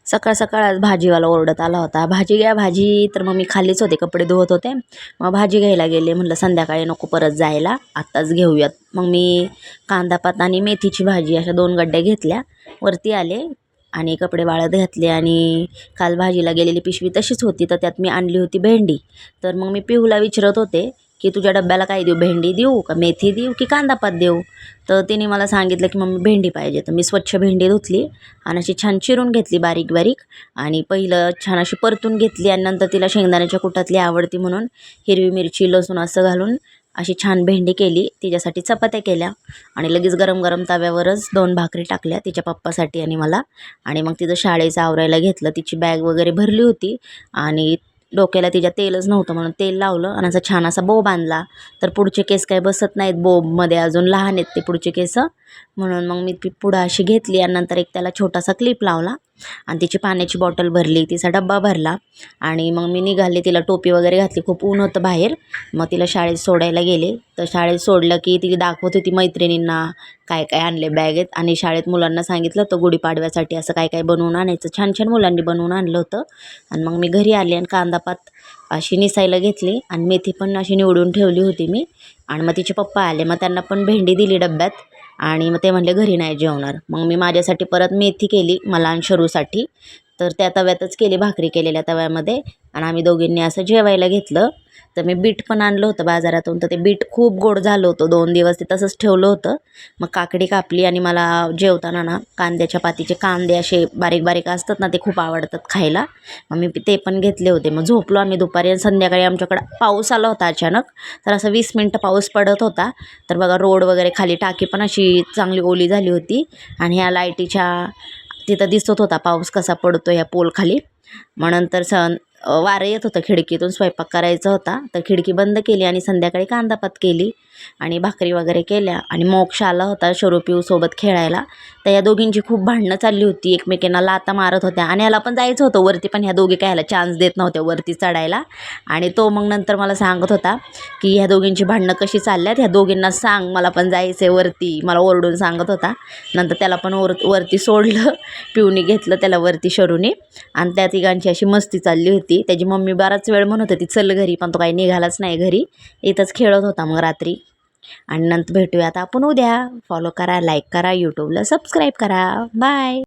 सकाळ सकाळ आज भाजीवाला ओरडत आला होता, भाजी घ्या भाजी. तर मग मी खालीच होते, कपडे धुवत होते. मग भाजी घ्यायला गेले. म्हटलं संध्याकाळी नको परत जायला, आत्ताच घेऊयात. मग मी कांदापात आणि मेथीची भाजी अशा 2 गड्ड्या घेतल्या. वरती आले आणि कपडे वाळत घातले. आणि काल भाजीला गेलेली पिशवी तशीच होती, तर त्यात मी आणली होती भेंडी. तर मग मी पिहूला विचारत होते की तुझ्या डब्याला काय देऊ, भेंडी देऊ का मेथी देऊ की कांदापात देऊ. तर तिने मला सांगितलं की मम्मी भेंडी पाहिजे. तर मी स्वच्छ भेंडी धुतली आणि अशी छान चिरून घेतली बारीक बारीक. आणि पहिलं छान अशी परतून घेतली आणि नंतर तिला शेंगदाण्याच्या कुटातली आवडती म्हणून हिरवी मिरची लसूण असं घालून अशी छान भेंडी केली. तिच्यासाठी चपात्या केल्या आणि लगेच गरम गरम तव्यावरच 2 भाकरी टाकल्या तिच्या पप्पासाठी आणि मला. आणि मग तिचं शाळेचं आवरायला घेतलं. तिची बॅग वगैरे भरली होती आणि डोक्याला तिच्या तेलच नव्हतं म्हणून तेल लावलं आणि असा छान असा बो बांधला. तर पुढचे केस काही बसत नाहीत बोमध्ये, अजून लहान आहेत ते पुढचे केस. म्हणून मग मी पुढं अशी घेतली आणि नंतर एक त्याला छोटासा क्लिप लावला आणि तिची पाण्याची बॉटल भरली, तिचा डब्बा भरला. आणि मग मी निघाले, तिला टोपी वगैरे घातली, खूप ऊन होतं बाहेर. मग तिला शाळेत सोडायला गेले. तर शाळेत सोडलं की ती दाखवत होती मैत्रिणींना काय काय आणले बॅगेत. आणि शाळेत मुलांना सांगितलं होतं गुढीपाडव्यासाठी असं काय काय बनवून आणायचं. छान छान मुलांनी बनवून आणलं होतं. आणि मग मी घरी आले आणि कांदापात अशी निसायला घेतली आणि मेथी पण अशी निवडून ठेवली होती मी. आणि मग तिचे पप्पा आले, मग त्यांना पण भेंडी दिली डब्यात. आणि मग ते म्हणले घरी नाही जेवणार. मग मी माझ्यासाठी परत मेथी केली, मला आणि शरूसाठी. तर त्या तव्यातच केली, भाकरी केलेल्या तव्यामध्ये. आणि आम्ही दोघींनी असं जेवायला घेतलं. तर मी बीट पण आणलं होतं बाजारातून. तर ते बीट खूप गोड झालं होतं, 2 दिवस ते तसंच ठेवलं होतं. मग काकडी कापली आणि मला जेवताना ना कांद्याच्या पातीचे कांदे असे बारीक बारीक असतात ना, ते खूप आवडतात खायला. मग मी ते पण घेतले होते. मग झोपलो आम्ही दुपारी आणि संध्याकाळी आमच्याकडं पाऊस आला होता अचानक. तर असं 20 मिनटं पाऊस पडत होता. तर बघा रोड वगैरे खाली टाकी पण अशी चांगली ओली झाली होती. आणि ह्या लाईटीच्या तिथं दिसत होता पाऊस कसा पडतो ह्या पोलखाली. मग नंतर वारं येत होतं खिडकीतून, स्वयंपाक करायचा होता. तर खिडकी बंद केली आणि संध्याकाळी कांदापात केली आणि भाकरी वगैरे केल्या. आणि मोक्ष आला होता सोबत खेळायला. तर या दोघींची खूप भांडणं चालली होती, एकमेकींना लाता मारत होत्या. आणि याला पण जायचं होतं वरती, पण ह्या दोघी काय ह्याला चान्स देत नव्हत्या वरती चढायला. आणि तो मग नंतर मला सांगत होता की ह्या दोघींची भांडणं कशी चालल्यात, ह्या दोघींना सांग मला पण जायचं आहे वरती, मला ओरडून सांगत होता. नंतर त्याला पण वरती सोडलं, पिऊनी घेतलं त्याला वरती शरूने. आणि त्या तिघांची अशी मस्ती चालली होती. त्याची मम्मी बराच वेळ म्हणत होती चल घरी, पण तो काही निघालाच नाही घरी, इथंच खेळत होता मग रात्री. आणि नंतर भेटूया आता आपण उद्या. फॉलो करा, लाईक करा, यूट्यूबला सबस्क्राईब करा. बाय.